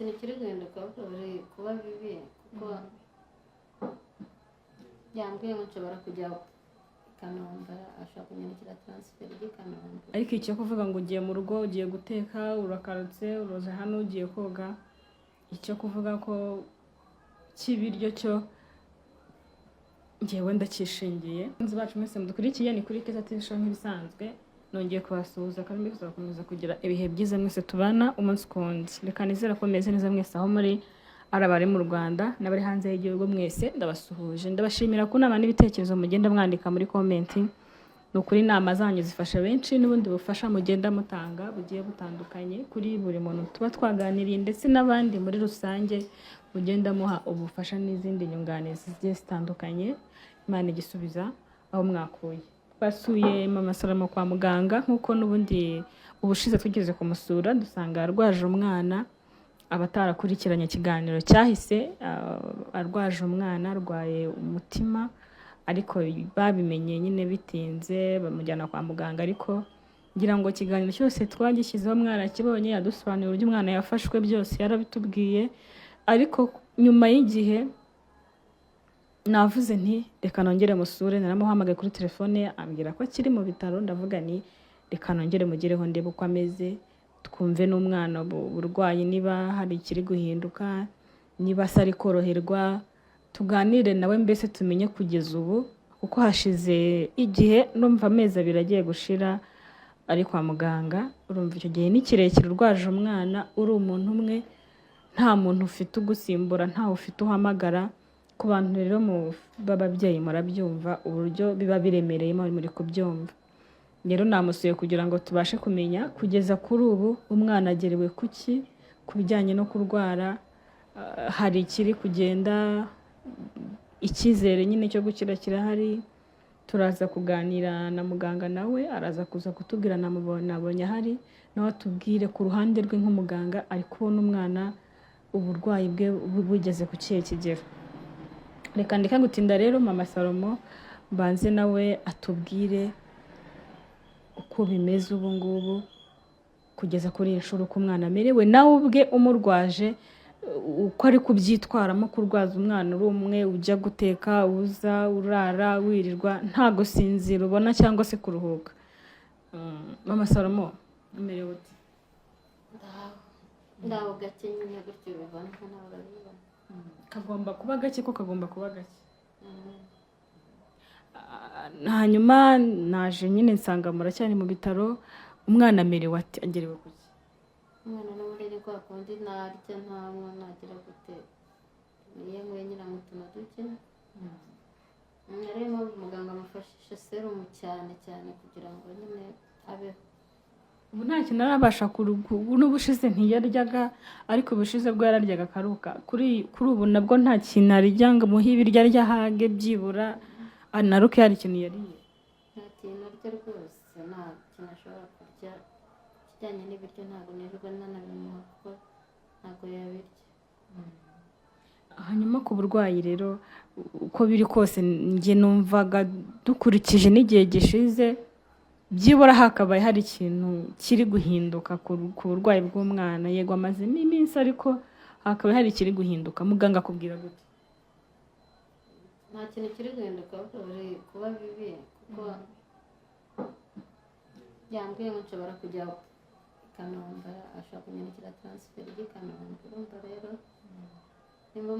kintu kiri guhinduka buri kuba bibi kuko yambwiye ngo nshobora kujya Kanombe ashaka kunyandikira transfer y'I Kanombe. Ariko icyo kuvuga ngo ugiye mu rugo ugiye guteka urakarutse uroza hano ugiye koga, icyo kuvuga ko kibiryo cyo ngewe ndakishingiye. Nzi bacu mwese mudukurikiye ni kuri Keza TV show nk'ibisanzwe, nongeye kubasuhuza kandi mbikuza gukomeza kugira ibihe byiza mwese tubana umunsi kundi. Reka nizera ko meze neza mwese aho muri arabari mu Rwanda n'abari hanze y'igihugu mwese ndabasuhuje, ndabashimira ko nama n'ibitekerezo mugenda mwandika muri comment. Nukuri inama zanyu zifasha benshi n'ubundi bufasha mugenda mutanga bugiye butandukanye kuri buri muntu tuba twaganiriye, ndetse n'abandi muri rusange mugenda muha ubufasha n'izindi nyunganizi zigiye zitandukanye. Imana igisubiza aho mwakuye. Basuye mama Salomo kwa muganga nkuko n'ubundi ubushize twigeze kumusura dusanga arwaje umwana. Abatarakurikiranye ikiganiro cyahise arwaje umwana, arwaye umutima, ariko babimenye nyine bitinze bamujyana kwa muganga. Ariko ngira ngo ikiganiro cyose twagishyizeho mwarakibonye, yadusobanurira uburyo umwana yafashwe, byose yarabitubwiye. Ariko nyuma y'igihe navuze nti reka nongere musure, naramuhamagaye kuri telefone ambwira ko akiri mu bitaro. Ndavuga ni reka nongere mugereho ndebe uko ameze, twumve n'umwana burwayi niba hari ikiri guhinduka, niba sari koroherwa, tuganire nawe mbese tumenye kugeza ubu, kuko hashize igihe numva amezi 2 agiye gushira ari kwa muganga. Urumva icyo gihe ni kirekire urwaje umwana uri umuntu umwe, nta muntu ufite ugusimbura, nta ufite uhamagara. Ku bantu rero mu bababyeyi murabyumva uburyo biba biremereye muri kubyumva. Rero namusuye kugira ngo tubashe kumenya kugeza kuri ubu umwana agerewe kuki, kubijyanye no kurwara, hari ikiri kugenda, icyizere nyine cyo gukira kirahari. Turaza kuganira na muganga, nawe araza kuza kutubwira nabonye ahari, nawe atubwire ku ruhande rwe nk'umuganga ari kubona umwana uburwayi bwe bugeze ku kihe kigero. Reka ndeka gutinda rero mama Salomo banze nawe atubwire uko bimeze ubu ngubu kugeza kuri inshuro uko umwana amerewe, nawe ubwe umurwaje uko ari kubyitwaramo kurwaza umwana uri umwe, ujya guteka, uza, urara, wirirwa, nta gusinzira ubona cyangwa se kuruhuka. Mama Salomo umerewe ute? Ndaho gake nyine gutyo bivana n'ababibona. Kagomba kuba gake ko kagomba kuba gake. Hanyuma naje nyine nsanga muracyari mu bitaro. Umwana amerewe ati agerewe kuki? Umwana n'uburere kwa kundi narya nta mwana agira gute, niye nyina mutuna duke. Rero muganga amufashisha serum cyane kugira ngo nyine abeho. Ubu nta kintu arabasha n'ubushize ntiyaryaga, ariko ubushize bwo yararyaga akaruka. Kuri ubu nabwo nta kintu arya ngo muhe ibiryo arya hage byibura anaruke. Hari ikintu yariye? Nta kintu arya rwose, nta kintu ashobora kurya kijyanye n'ibiryo, ntabwo nirwa nanabimuha kuko ntabwo yabirya. Hanyuma ku burwayi rero uko biri kose njye numvaga dukurikije n'igihe gishize byibura hakabaye hari ikintu kiri guhinduka ku burwayi bw'umwana. Yego amazemo iminsi, ariko hakabaye hari ikiri guhinduka. Muganga akubwira gute? Nta kintu kiri guhinduka buri kuba bibi kuko yambwiye ngo nshobora kujya Kanombe ashaka kunyandikira transfer y'I Kanombe. Urumva rero nimba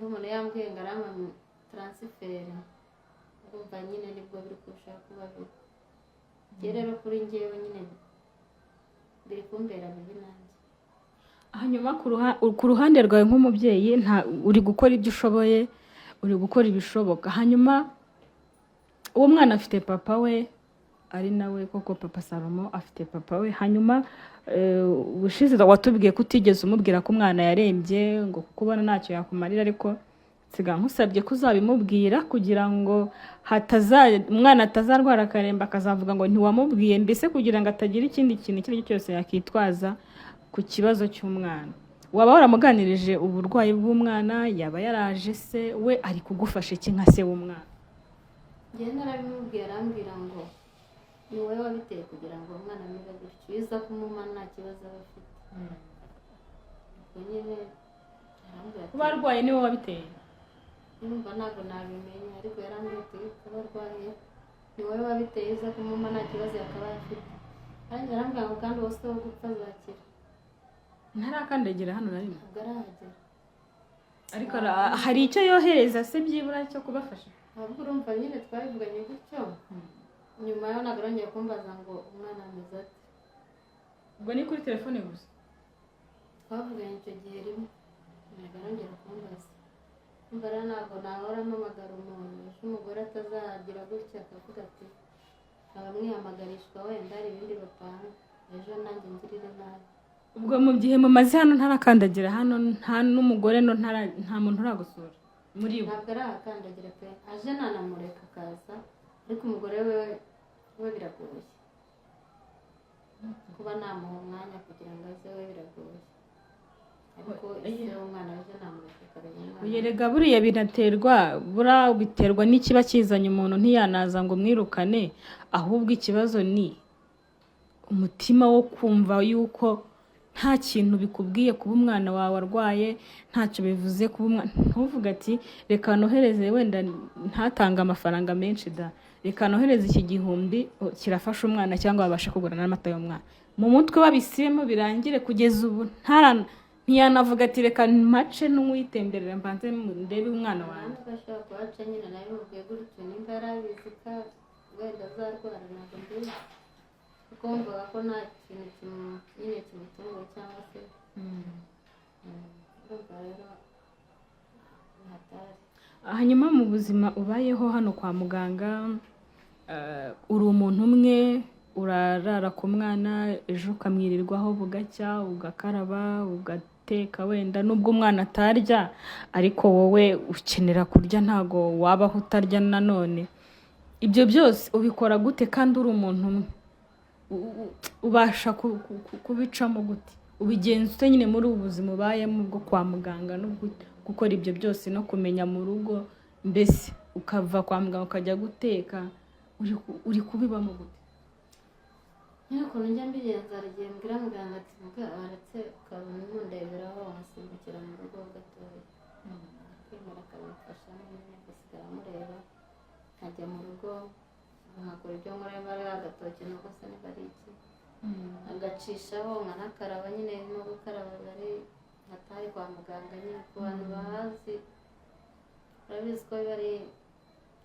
umuntu yambwiye ngo arama transfer, urumva nyine nibwo biri kurushaho kuba bibi. Rero kuri njyewe nyine biri kumbera bibi nanjye. Hanyuma ku ruhande rwawe nk'umubyeyi uri gukora ibyo ushoboye, uri gukora ibishoboka. Hanyuma uwo mwana afite papa we, ari nawe koko papa Salomo afite papa we. Hanyuma ubushize watubwiye ko utigeze umubwira ko umwana yarembye, ngo kubona ntacyo yakumarira, ariko siga nkusabye kuzabimubwira kugira ngo umwana atazarwara akaremba akazavuga ngo ntiwamubwiye, mbese kugira ngo atagira ikindi kintu icyo ari cyo cyose yakitwaza ku kibazo cy'umwana. Waba waramuganirije uburwayi bw'umwana? Yaba yaraje se we ari kugufasha iki nka se w'umwana? Njye narabimubwiye, arambwira ngo ni wowe wabiteye kugira ngo umwana amere gutyo, biza kumuma nta kibazo aba afite. ubwo nyine arambwira ati kuba arwaye niwe wabiteye numva ntabwo nabimenya ariko yarambwira ati kuba arwaye ni wowe wabiteye uza kumumpa nta kibazo yakaba afite kandi arambwira ngo kandi wose wo gupfa azakira ntarakandagira hano na rimwe ntabwo arahagera ariko hari icyo yohereza se byibura cyo kubafasha ahubwo urumva nyine twabivuganye gutyo nyuma yaho ntabwo arongera kumbaza ngo umwana ameze ate ubwo ni kuri telefone gusa twavuganye icyo gihe rimwe ntabwo arongera kumbaza umva rero ntabwo nahora mpamagara umuntu ejo umugore atazagira gutya akavuga ati abamwihamagarishwa wenda hari ibindi bapanga ejo nanjye ngirire nabi ubwo mu gihe mumaze hano ntarakandagira hano nta n'umugore nta muntu uragusura muri we ntabwo arahakandagira pe aje nanamureka akaza ariko umugore we biragoye kuba namuha umwanya kugira ngo aze we biragoye ariko ise umwana aje namureka akareba umwana yerega buriya biterwa n'ikiba kizanye umuntu ntiyanaza ngo mwirukane ahubwo ikibazo ni umutima wo kumva yuko nta kintu bikubwiye kuba umwana wawe arwaye ntacyo bivuze kuba umwana ntuvuga ati reka nohereze wenda ntatange amafaranga menshi da reka nohereze iki 1,000 kirafasha umwana cyangwa babashe kugura n'amata y'umwana mu mutwe babisiyemo birangire kugeza ubu ntiyanavuga ati reka mace n'umwitemberere mbanze ndebe umwana wanjye ashobora kuhaca nyine nawe mubwiye gutyo nimba yarabizi ko wenda azarwara ntabwo mbizi kuko wumvaga ko nta kintu nyine kimutunguye cyangwa se urumva rero ntatari hanyuma mu buzima ubayeho hano kwa muganga uri umuntu umwe urarara ku mwana ejo ukamwirirwaho bugacya ugakaraba ugateka wenda nubwo umwana atarya ariko wowe ukenera kurya ntago wabaho utarya nanone ibyo byose ubikora gute kandi uri umuntu umwe ubasha kubicamo gute ubigenza ute nyine muri ubu buzima ubayemo bwo kwa muganga no gukora ibyo byose no kumenya mu rugo mbese ukava kwa muganga ukajya guteka uri kubibamo gute nyine ukuntu njya mbigenza aragiye mbwira muganga ati waretse ukabona umundeberaho wamusimbukira mu rugo gatoya kwemera akamufasha nyine gusigara amureba nkajya mu rugo nkakora ibyo nkora bari agatoki nuko se niba ari iki agacishaho nkanakaraba nyine no gukaraba bari hatari kwa muganga nyine ku bantu bahazi urabizi ko biba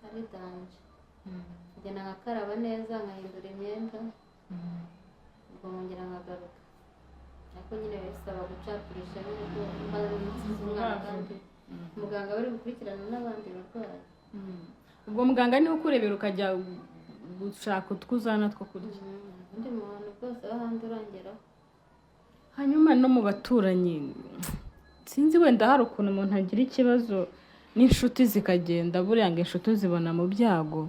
ari danje ngenda nkakaraba neza nkahindura imyenda ubwo nkongera nkagaruka ariko nyine bisaba gucapurisha nyine ko mbaza n'umusizi umwana kandi muganga bari gukurikirana n'abandi barwayi ubwo muganga niwe ukurebera ukajya gushaka utwuzana two kurya undi muntu rwose aho hanze urangeraho hanyuma no mu baturanyi sinzi wenda hari ukuntu umuntu agira ikibazo n'inshuti zikagenda buriya ngo inshuti zibona mu byago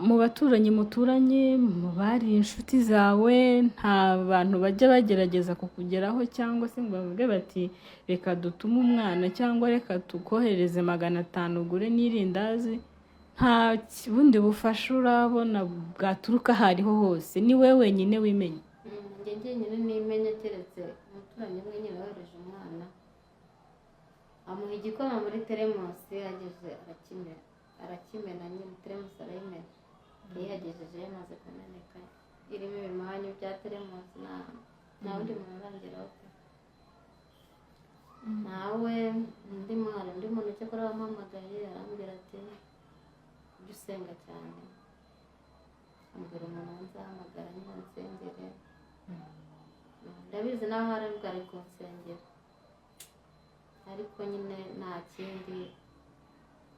mu baturanyi muturanye mu bari inshuti zawe nta bantu bajya bagerageza kukugeraho cyangwa se ngo bavuge bati reka dutume umwana cyangwa reka tukohereze 500 ugure n'irindazi nta bundi bufasha urabona bwaturuka hariho hose ni we wenyine wimenya njye nyine nimenya keretse umuturanyi umwe nyine wohereje umwana amuha igikoma muri teremusi yageze arakimena nyine teremusi arayimena yagejeje yamaze kumeneka irimo ibimanyu bya teremusi nta wundi muntu urangeraho nawe undi muntu cyakora wampamagaye arambwira ati ujye usenga cyane ambwira umuntu nzahamagara nyine nsengere ndabizi naho hari bwari kunsengera ariko nyine nta kindi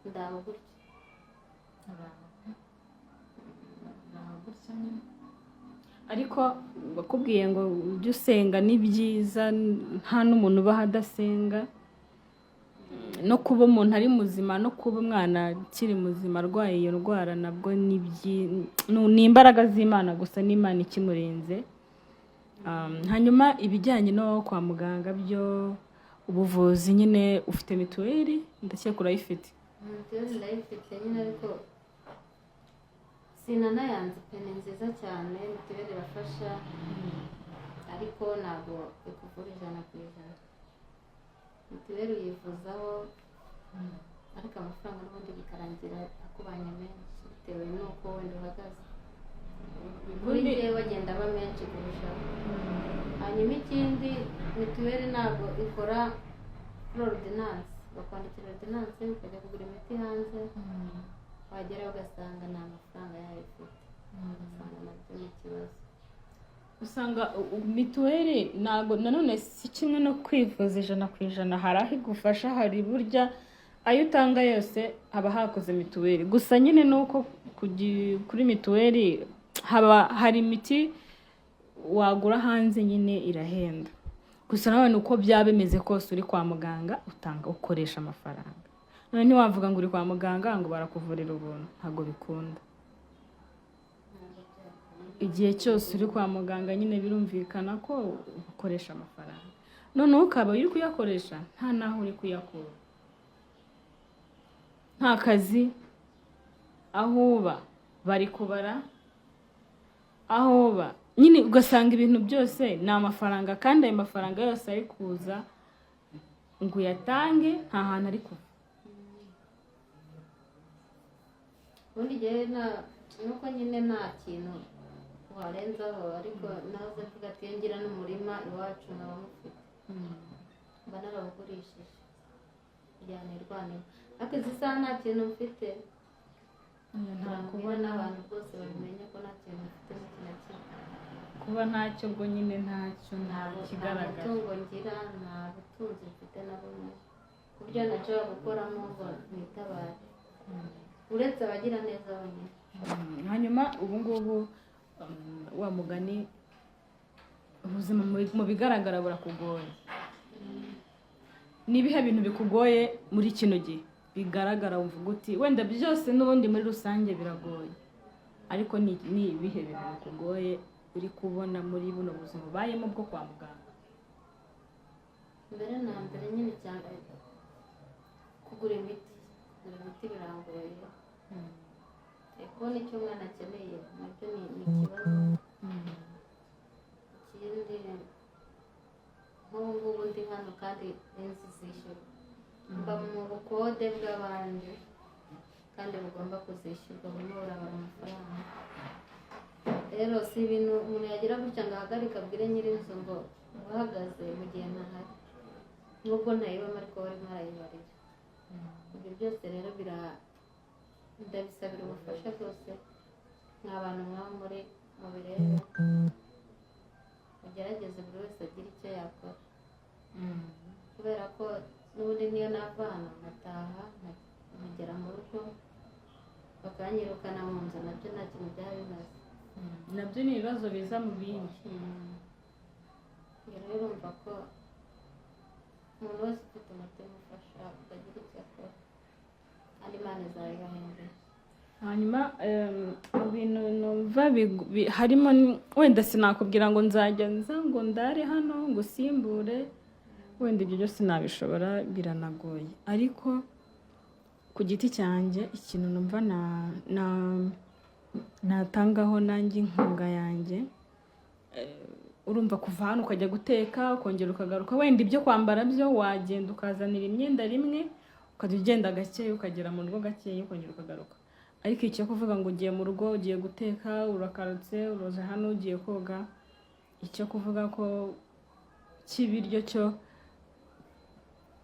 ndaho gutya ariko bakubwiye ngo ujye usenga ni byiza nta n'umuntu ubaho adasenga no kuba umuntu ari muzima no kuba umwana akiri muzima arwaye iyo ndwara nabwo ni imbaraga z'Imana gusa n'Imana ikimurinze hanyuma ibijyanye no kwa muganga byo ubuvuzi nyine ufite mituweli ndakeka urayifite mituweli ndayifite nyine ariko sinanayanze pe ni nziza cyane mituweli irafasha ariko ntabwo ikuvura 100%. mituweli uyivuzaho ariko amafaranga n'ubundi bikarangira akubanye menshi bitewe n'uko wenda uhagaze, kuri njyewe bagenda aba menshi kurushaho. Hanyuma ikindi mituweli ntabwo ikora ordinance, bakwandikira ordinance ukajya kugura imiti hanze, wagera ugasanga nta mafaranga yayo ufite, ugasanga nabyo ni ikibazo. Usanga mituweli ntabwo nanone si kimwe no kwivuza 100%, hari aho igufasha, hari burya ayo utanga yose haba hakoze mituweli, gusa nyine nuko kuri mituweli hari imiti wagura hanze nyine irahenda, gusa nawe uko byaba bimeze kose uri kwa muganga ukoresha amafaranga. None ntiwavuga ngo uri kwa muganga ngo barakuvurira ubuntu, ntabwo bikunda. Igihe cyose uri kwa muganga nyine birumvikana ko ukoresha amafaranga, noneho ukaba uri kuyakoresha nta naho uri kuyakura, nta kazi, aho uba bari kubara, aho uba nyine ugasanga ibintu byose ni amafaranga, kandi ayo mafaranga yose ari kuza ngo uyatange nta hantu ari kuva. Ubundi igihe nuko nyine nta kintu warenzaho, ariko nahoze mvuga ati ngira n'umurima iwacu nkaba mufite, mba narawugurishije kugira ngo nirwanire, ariko izi saha nta kintu mfite, nta kubona n'abantu bose babimenye ko nta kintu mfite n'iki na kimwe. Kuba ntacyo bwo nyine ntacyo, nta kigaragara, nta mutungo ngira, nta butunzi mfite na bumwe ku buryo nashobora gukoramo ngo nitabare, uretse abagira neza bonyine. Hanyuma ubu ngubu wa mugani ubuzima mu bigaragara burakugoye, nibihe bintu bikugoye muri kino gihe bigaragara uvuga uti wenda byose n'ubundi muri rusange biragoye, ariko ni ibihe bintu bikugoye uri kubona muri buno buzima ubayemo bwo kwa muganga? Mbere na mbere nyine cyane kugura imiti birangoye, kubona icyo umwana akeneye nabyo ni ikibazo. Ikindi nk'ubu ngubu ndi hano kandi inzu zishyurwa, mba mu bukode bw'abandi kandi bugomba kuzishyurwa, burimo burabara amafaranga. Rero si ibintu umuntu yagira gutya ngo ahagarike abwire nyir'inzu ngo uhagaze mu gihe ntahari, nubwo ntayibamo ariko barimo barayibarira. Ibyo byose rero ndabisabira ubufasha bwose nk'abantu mwaba muri mu birebe, mugerageze buri wese agira icyo yakora, kubera ko n'ubundi niyo nava hano nkataha nkagera mu rugo bakanyirukana mu nzu, nabyo nta kintu byaba bimaze, nabyo ni ibibazo biza mu bindi. rero urumva ko umuntu wese ufite umutima ufasha ukagira icyo akora kandi Imana izabibahembera. Hanyuma mu bintu numva harimo wenda sinakubwira ngo nzajya ngo ndare hano ngo usimbure, wenda ibyo byose nabishobora, biranagoye, ariko ku giti cyanjye ikintu numva natangaho nanjye inkunga yanjye, urumva kuva hano ukajya guteka ukongera ukagaruka, wenda ibyo kwambara byo wagenda ukazanira imyenda rimwe ukajya ugenda gake ukagera mu rugo gake ukongera ukagaruka, ariko icyo kuvuga ngo ugiye mu rugo ugiye guteka urakarutse uroza hano ugiye koga, icyo kuvuga ko cy'ibiryo cyo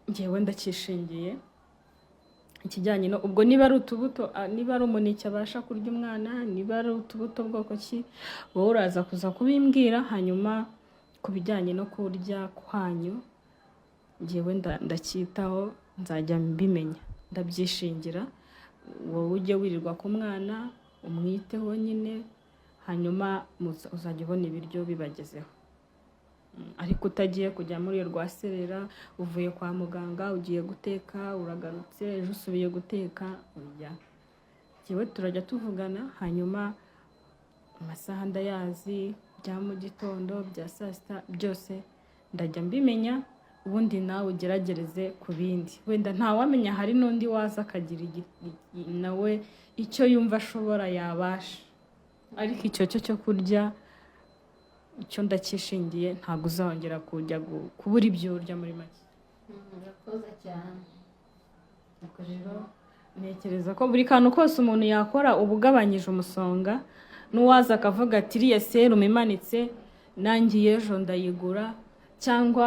ngewe ndacyishingiye. Ikijyanye no ubwo niba ari utubuto, niba ari umuneke abasha kurya umwana, niba ari utubuto bwoko ki, wowe uraza kuza kubimbwira, hanyuma ku bijyanye no kurya kwanyu ngewe ndacyitaho, nzajya mbimenya, ndabyishingira, wowe ujye wirirwa ku mwana umwiteho nyine, hanyuma uzajya ubona ibiryo bibagezeho, ariko utagiye kujya muri rwaserera uvuye kwa muganga ugiye guteka uragarutse ejo usubiye guteka urya. Ngewe turajya tuvugana, hanyuma amasaha ndayazi, bya mu gitondo bya saa sita byose ndajya mbimenya, ubundi nawe ugeragereze ku bindi, wenda ntawamenya hari n'undi waza akagira nawe icyo yumva ashobora yabasha, ariko icyo cyo kurya icyo ndacyishingiye, ntabwo uzongera kujya kubura ibyo urya muri make. urakoze cyane. ubwo rero ntekereza ko buri kantu kose umuntu yakora uba ugabanyije umusonga, n'uwaza akavuga ati iriya serumu imanitse nanjye y'ejo ndayigura, cyangwa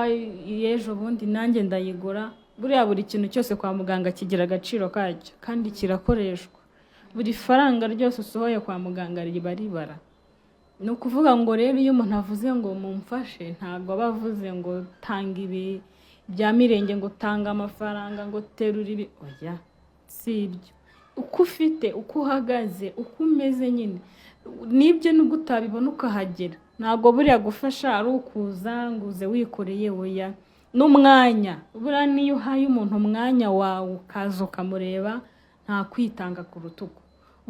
y'ejo bundi nanjye ndayigura. Buriya buri kintu cyose kwa muganga kigira agaciro kacyo kandi kirakoreshwa. Buri faranga ryose usohoye kwa muganga riba ribara. Ni ukuvuga ngo rero iyo umuntu avuze ngo mumfashe, ntabwo aba avuze ngo tanga ibi bya mirenge, ngo tanga amafaranga, ngo terura ibi, oya, si ibyo. Uko ufite, uko uhagaze, uko umeze nyine, nibyo nubwo utabibona ukahagera. Ntabwo buriya gufasha ari ukuza ngo uze wikoreye, oya, n'umwanya. Buriya niyo uhaye umuntu umwanya wawe ukaza ukamureba, nta kwitanga ku rutugu.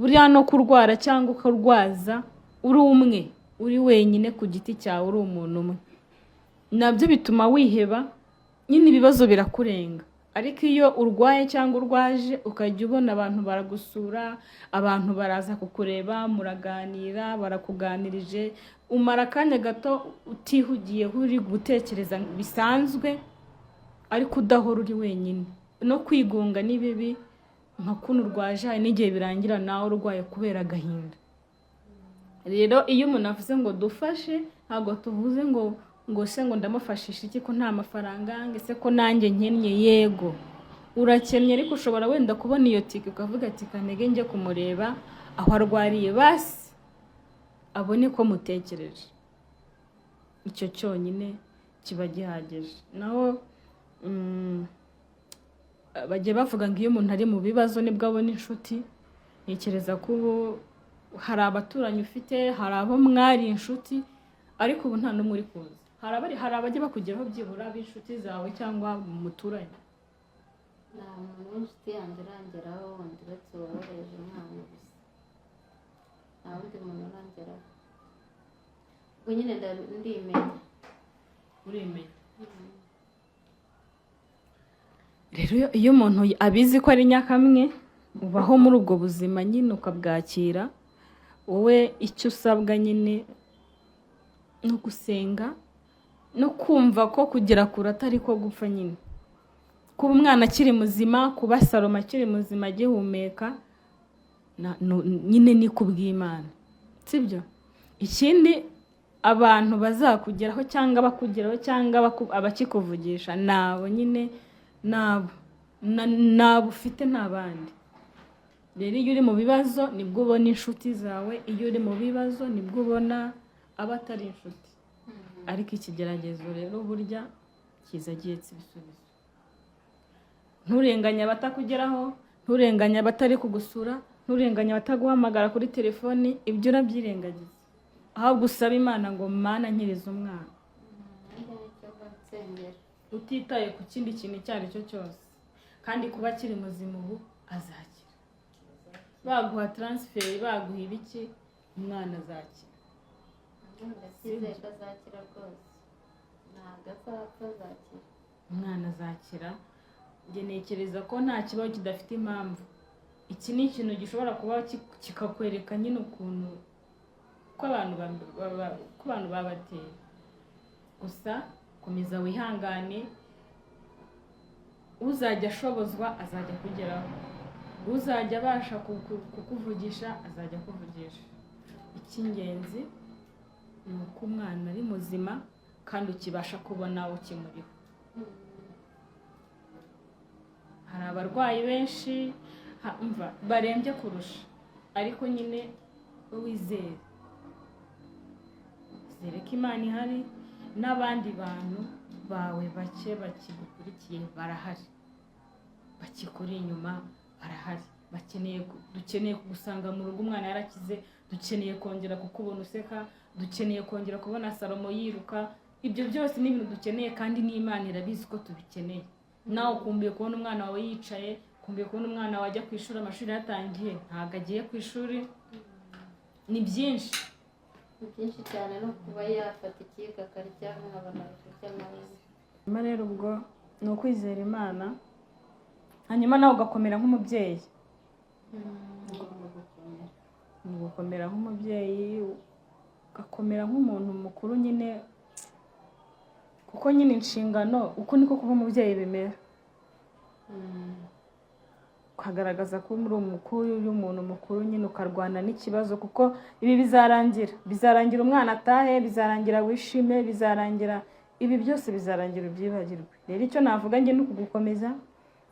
Buriya no kurwara cyangwa ukarwaza uri umwe, uri wenyine ku giti cyawe, uri umuntu umwe, nabyo bituma wiheba, nyine ibibazo birakurenga. Ariko iyo urwaye cyangwa urwaje ukajya ubona abantu baragusura, abantu baraza kukureba, muraganira, barakuganirije, umara akanya gato utihugiye, uri gutekereza bisanzwe, ariko udahora uri wenyine. No kwigunga ni bibi, nka kuno urwaje hari n'igihe birangira nawe urwaye kubera agahinda. Rero iyo umuntu avuze ngo dufashe, ntabwo tuvuze ngo se ngo ndamufashisha iki ko nta mafaranga, ngese ko nanjye nkennye. Yego urakennye, ariko ushobora wenda kubona iyo tike ukavuga ati kanege njye kumureba aho arwariye, basi abone ko mutekereje. Icyo cyonyine kiba gihagije. Naho bagiye bavuga ngo iyo umuntu ari mu bibazo nibwo abona inshuti. Ntekereza ko hari abaturanyi ufite, hari abo mwari inshuti, ariko ubu nta n'umwe uri kuza. Hari abajya bakugeraho byibura b'inshuti zawe cyangwa umuturanyi. Nta muntu w'inshuti yanjye urangeraho wundi uretse woroheje umwana gusa, nta wundi muntu urangeraho. ubwo nyine ndimenya. urimenya. Rero iyo umuntu abizi ko ari nyakamwe, ubaho muri ubwo buzima nyine ukabwakira. Wowe icyo usabwa nyine no gusenga, no kumva ko kugera kure atari ko gupfa nyine. Kuba umwana akiri muzima, kuba Saloma akiri muzima agihumeka, nyine ni kubw'Imana, sibyo? Ikindi abantu bazakugeraho cyangwa bakugeraho cyangwa abakikuvugisha nabo nyine, nabo ufite ntabandi. Rero iyo uri mu bibazo nibwo ubona inshuti zawe, iyo uri mu bibazo nibwo ubona abatari inshuti. Ariko ikigeragezo rero burya kiza gihetse ibisubizo. Nturenganya abatakugeraho, nturenganya abatari kugusura, nturenganya abataguhamagara kuri telefoni, ibyo urabyirengagiza. Ahubwo usaba Imana ngo Mana nkiriza umwana, utitaye ku kindi kintu icyo ari cyo cyose. Kandi kuba akiri muzima ubu azakira. Baguha transfer, baguha ibiki, umwana azakira. Azakira rwose, ntabwo azakira. Umwana azakira. Njye ntekereza ko nta kibazo kidafite impamvu. Iki ni ikintu gishobora kuba kikakwereka nyine ukuntu ko abantu babateye. Gusa komeza wihangane, uzajya ashobozwa azajya kugeraho, uzajya abasha kukuvugisha azajya kuvugisha. Icy'ingenzi ni uko umwana ari muzima kandi ukibasha kubona ukimuriho. Hari abarwayi benshi barembye kurusha, ariko nyine wizere ko Imana ihari, n'abandi bantu bawe bake bakigukurikiye barahari, bakikuri inyuma barahari. Dukeneye kugusanga mu rugo umwana yarakize, dukeneye kongera kukubona useka, dukeneye kongera kubona Salomo yiruka. Ibyo byose ni ibintu dukeneye, kandi n'Imana irabizi ko tubikeneye. Nawe ukumbuye kubona umwana wawe yicaye, ukumbuye kubona umwana wawe ajya ku ishuri, amashuri yatangiye ntabwo agiye ku ishuri. Ni byinshi cyane, no kuba yafata ikiga akarya nk'abana kurya amazi. Nyuma rero ubwo ni ukwizera Imana, hanyuma nawe ugakomera nk'umubyeyi. Ugakomera nk'umubyeyi, ugakomera nk'umuntu mukuru nyine, kuko nyine inshingano uko niko kuba umubyeyi bimera, ukagaragaza ko muri umukuru y'umuntu mukuru nyine ukarwana n'ikibazo, kuko ibi bizarangira umwana atahe, bizarangira wishime, bizarangira ibi byose bizarangira ubyibagirwe. Rero icyo navuga njye ni ukugukomeza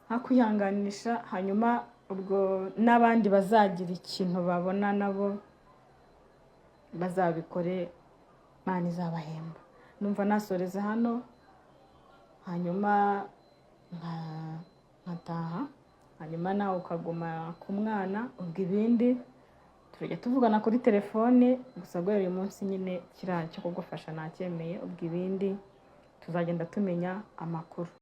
nka kwihanganisha, hanyuma ubwo n'abandi bazagira ikintu babona nabo bazabikore, Imana izabahemba. Numva nasoreza hano, hanyuma nkataha, hanyuma nawe ukaguma ku mwana, ubwo ibindi turajya tuvugana kuri telefone, gusa guhera uyu munsi nyine kiriya cyo kugufasha nacyemeye, ubwo ibindi tuzagenda tumenya amakuru.